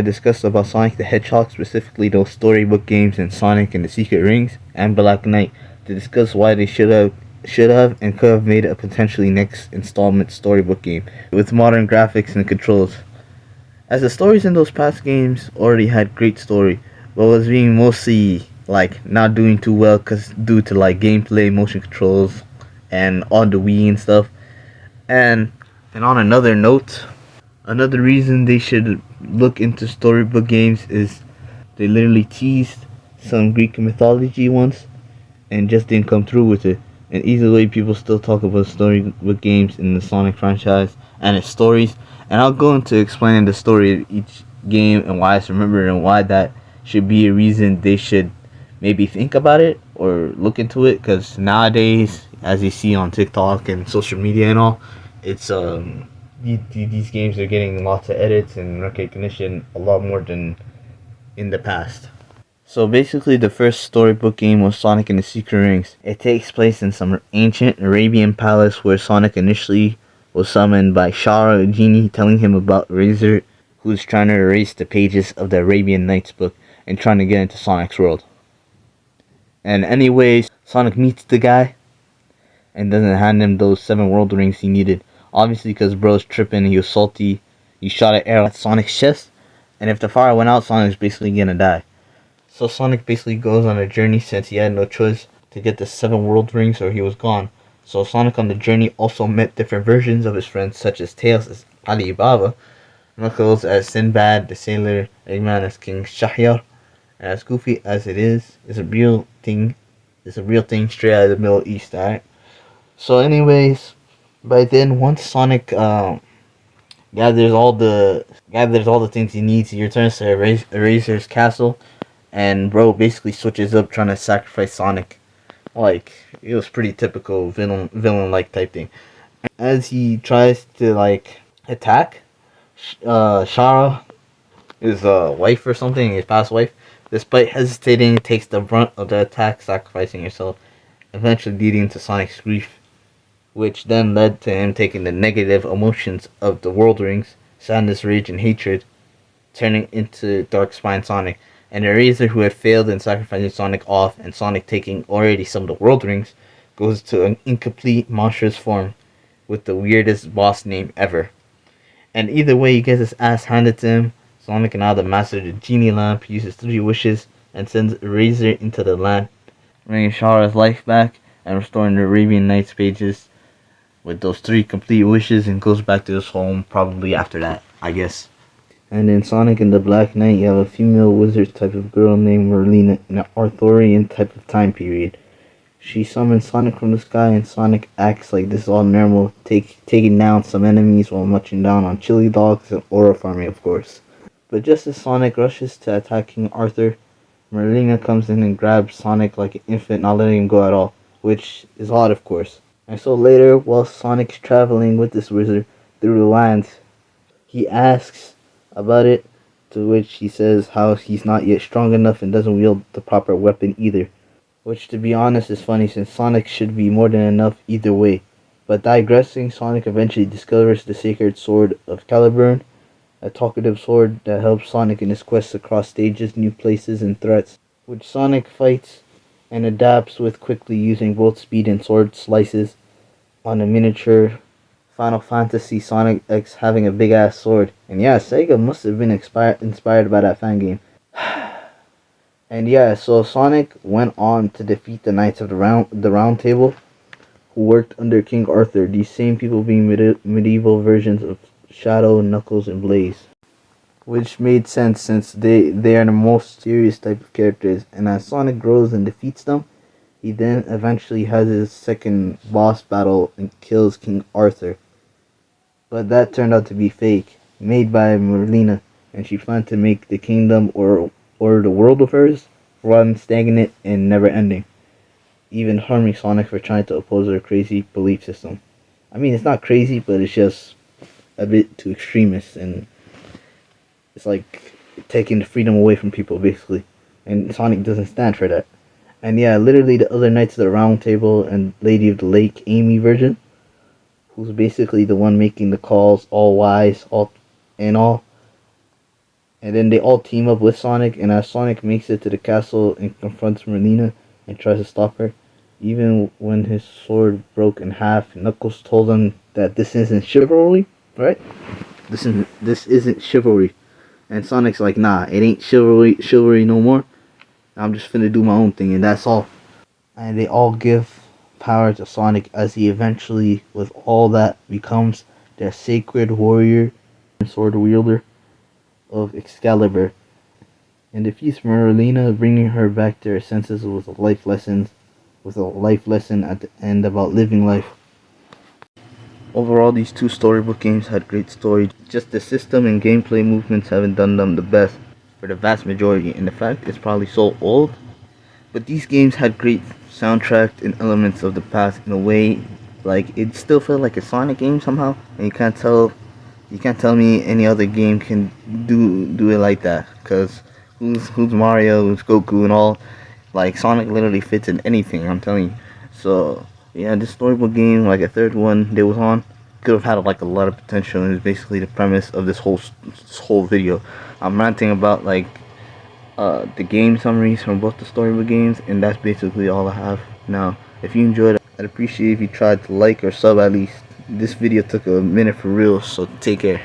I discussed about Sonic the Hedgehog, specifically those storybook games and Sonic and the Secret Rings and Black Knight, to discuss why they should have and could have made a potentially next installment storybook game with modern graphics and controls. As the stories in those past games already had great story, but was being mostly like not doing too well cause due to like gameplay, motion controls, and on the Wii and stuff. And and on another note, another reason they should look into storybook games is they literally teased some Greek mythology once and just didn't come through with it. And either way, people still talk about storybook games in the Sonic franchise and its stories. And I'll go into explaining the story of each game and why it's remembered and why that should be a reason they should maybe think about it or look into it. Because nowadays, as you see on TikTok and social media and all, it's these games are getting lots of edits and recognition a lot more than in the past. So basically, the first storybook game was Sonic and the Secret Rings. It takes place in some ancient Arabian palace where Sonic initially was summoned by Shara, a genie, telling him about Razor, who's trying to erase the pages of the Arabian Nights book and trying to get into Sonic's world. And anyways, Sonic meets the guy and doesn't hand him those 7 world rings he needed. Obviously, because bro's tripping, he was salty. He shot an arrow at Sonic's chest, and if the fire went out, Sonic's basically gonna die. So Sonic basically goes on a journey since he had no choice to get the 7 world rings or he was gone. So Sonic on the journey also met different versions of his friends, such as Tails as Ali Baba, Knuckles as Sinbad the Sailor, Eggman as King Shahyar, and as goofy as it is a real thing. It's a real thing straight out of the Middle East, alright? So anyways, by then once Sonic gathers all the things he needs, he returns to Eraser's castle, and bro basically switches up trying to sacrifice Sonic. Like, it was pretty typical villain like type thing. As he tries to like attack Shara, his wife or something, his past wife, despite hesitating, takes the brunt of the attack, sacrificing herself, eventually leading to Sonic's grief, which then led to him taking the negative emotions of the World Rings, sadness, rage, and hatred, turning into Dark Spine Sonic. And Eraser, who had failed in sacrificing Sonic off, and Sonic taking already some of the World Rings, goes to an incomplete monstrous form with the weirdest boss name ever. And either way, he gets his ass handed to him. Sonic, now the master of the Genie Lamp, uses 3 wishes and sends Eraser into the land, bringing Shara's life back and restoring the Arabian Nights pages with those 3 complete wishes, and goes back to his home probably after that, I guess. And in Sonic and the Black Knight, you have a female wizard type of girl named Merlina in an Arthurian type of time period. She summons Sonic from the sky, and Sonic acts like this is all normal, taking down some enemies while munching down on chili dogs and aura farming, of course. But just as Sonic rushes to attack King Arthur, Merlina comes in and grabs Sonic like an infant, not letting him go at all, which is odd, of course. And so later, while Sonic's traveling with this wizard through the lands, he asks about it, to which he says how he's not yet strong enough and doesn't wield the proper weapon either. Which, to be honest, is funny since Sonic should be more than enough either way. But digressing, Sonic eventually discovers the sacred sword of Caliburn, a talkative sword that helps Sonic in his quest across stages, new places, and threats, which Sonic fights and adapts with quickly, using both speed and sword slices on a miniature Final Fantasy Sonic X having a big ass sword. And yeah, Sega must have been inspired by that fan game. And yeah, so Sonic went on to defeat the Knights of the Round Table, who worked under King Arthur, these same people being medieval versions of Shadow, Knuckles, and Blaze. Which made sense since they are the most serious type of characters, and as Sonic grows and defeats them, he then eventually has his second boss battle and kills King Arthur. But that turned out to be fake, made by Merlina, and she planned to make the kingdom or the world of hers run stagnant and never ending, even harming Sonic for trying to oppose her crazy belief system. I mean, it's not crazy, but it's just a bit too extremist, and it's like taking the freedom away from people, basically. And Sonic doesn't stand for that. And yeah, literally the other Knights of the Round Table and Lady of the Lake, Amy version, who's basically the one making the calls, all wise, all and all, And then they all team up with Sonic, and as Sonic makes it to the castle and confronts Merlina and tries to stop her, even when his sword broke in half, Knuckles told him that this isn't chivalry, right? This isn't chivalry. And Sonic's like, nah, it ain't chivalry no more. I'm just finna do my own thing, and that's all. And they all give power to Sonic as he eventually, with all that, becomes their sacred warrior and sword wielder of Excalibur, and defeats Merlina, bringing her back to her senses with a life lesson at the end about living life. Overall, these two storybook games had great stories. Just the system and gameplay movements haven't done them the best for the vast majority, and the fact it's probably so old. But these games had great soundtrack and elements of the past in a way, like it still felt like a Sonic game somehow, and you can't tell me any other game can do it like that. Cause who's Mario, who's Goku, and all. Like Sonic literally fits in anything. I'm telling you. So yeah, this storybook game, like a third one they was on, could have had like a lot of potential. And it's basically the premise of this whole video. I'm ranting about like the game summaries from both the storybook games, and that's basically all I have now. If you enjoyed it, I'd appreciate if you tried to like or sub at least. This video took a minute for real, so take care.